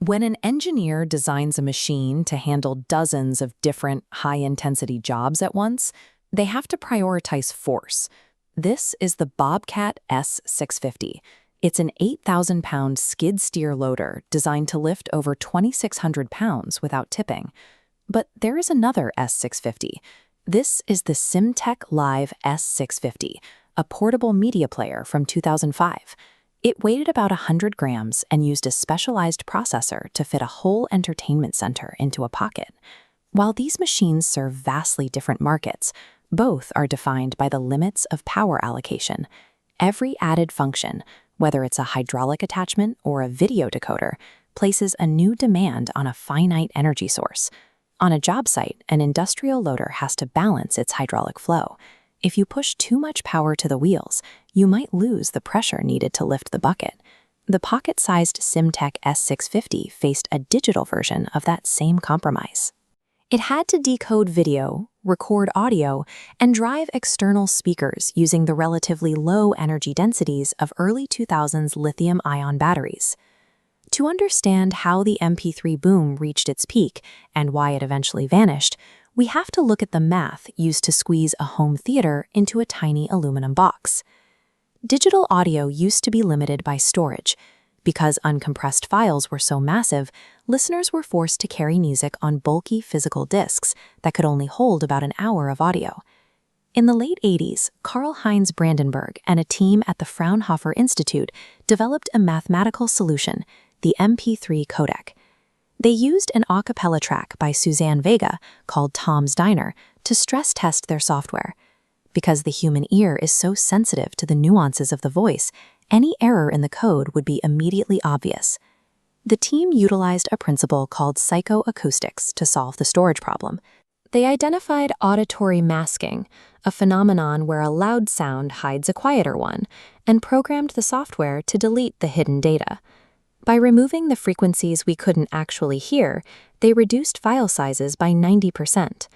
When an engineer designs a machine to handle dozens of different high-intensity jobs at once, they have to prioritize force. This is the Bobcat S650. It's an 8,000-pound skid steer loader designed to lift over 2,600 pounds without tipping. But there is another S650. This is the Cenix Live S650, a portable media player from 2005. It weighed about 100 grams and used a specialized processor to fit a whole entertainment center into a pocket. While these machines serve vastly different markets, both are defined by the limits of power allocation. Every added function, whether it's a hydraulic attachment or a video decoder, places a new demand on a finite energy source. On a job site, an industrial loader has to balance its hydraulic flow. If you push too much power to the wheels, you might lose the pressure needed to lift the bucket. The pocket-sized Cenix S650 faced a digital version of that same compromise. It had to decode video, record audio, and drive external speakers using the relatively low energy densities of early 2000s lithium-ion batteries. To understand how the MP3 boom reached its peak and why it eventually vanished, we have to look at the math used to squeeze a home theater into a tiny aluminum box. Digital audio used to be limited by storage. Because uncompressed files were so massive, listeners were forced to carry music on bulky physical discs that could only hold about an hour of audio. In the late 80s, Karl-Heinz Brandenburg and a team at the Fraunhofer Institute developed a mathematical solution, the MP3 codec. They used an a cappella track by Suzanne Vega called Tom's Diner to stress test their software. Because the human ear is so sensitive to the nuances of the voice, any error in the code would be immediately obvious. The team utilized a principle called psychoacoustics to solve the storage problem. They identified auditory masking, a phenomenon where a loud sound hides a quieter one, and programmed the software to delete the hidden data. By removing the frequencies we couldn't actually hear, they reduced file sizes by 90%.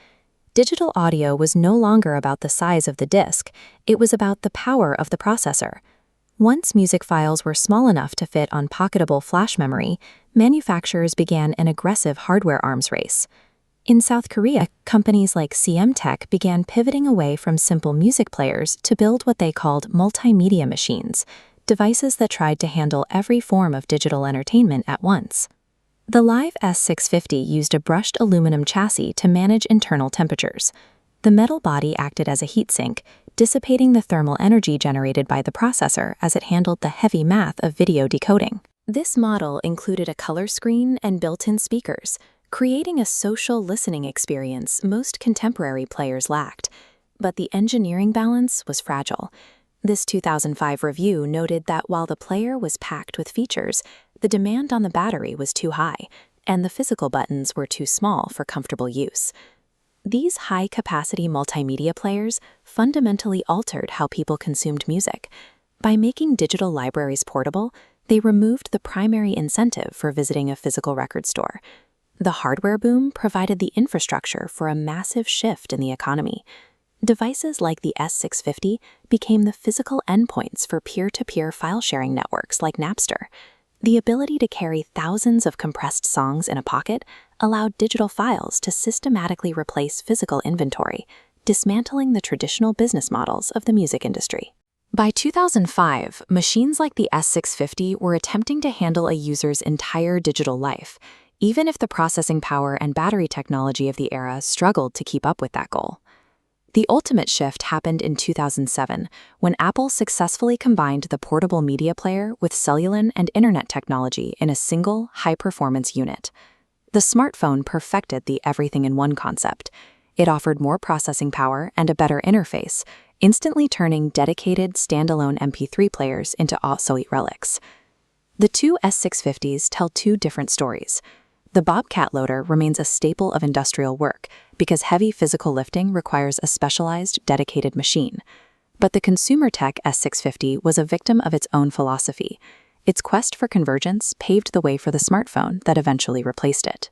Digital audio was no longer about the size of the disc, it was about the power of the processor. Once music files were small enough to fit on pocketable flash memory, manufacturers began an aggressive hardware arms race. In South Korea, companies like CM Tech began pivoting away from simple music players to build what they called multimedia machines, devices that tried to handle every form of digital entertainment at once. The Live S650 used a brushed aluminum chassis to manage internal temperatures. The metal body acted as a heatsink, dissipating the thermal energy generated by the processor as it handled the heavy math of video decoding. This model included a color screen and built-in speakers, creating a social listening experience most contemporary players lacked. But the engineering balance was fragile. This 2005 review noted that while the player was packed with features, the demand on the battery was too high, and the physical buttons were too small for comfortable use. These high-capacity multimedia players fundamentally altered how people consumed music. By making digital libraries portable, they removed the primary incentive for visiting a physical record store. The hardware boom provided the infrastructure for a massive shift in the economy. Devices like the S650 became the physical endpoints for peer-to-peer file-sharing networks like Napster. The ability to carry thousands of compressed songs in a pocket allowed digital files to systematically replace physical inventory, dismantling the traditional business models of the music industry. By 2005, machines like the S650 were attempting to handle a user's entire digital life, even if the processing power and battery technology of the era struggled to keep up with that goal. The ultimate shift happened in 2007, when Apple successfully combined the portable media player with cellular and internet technology in a single, high-performance unit. The smartphone perfected the everything-in-one concept. It offered more processing power and a better interface, instantly turning dedicated, standalone MP3 players into obsolete relics. The two S650s tell two different stories. The Bobcat loader remains a staple of industrial work because heavy physical lifting requires a specialized, dedicated machine. But the consumer tech S650 was a victim of its own philosophy. Its quest for convergence paved the way for the smartphone that eventually replaced it.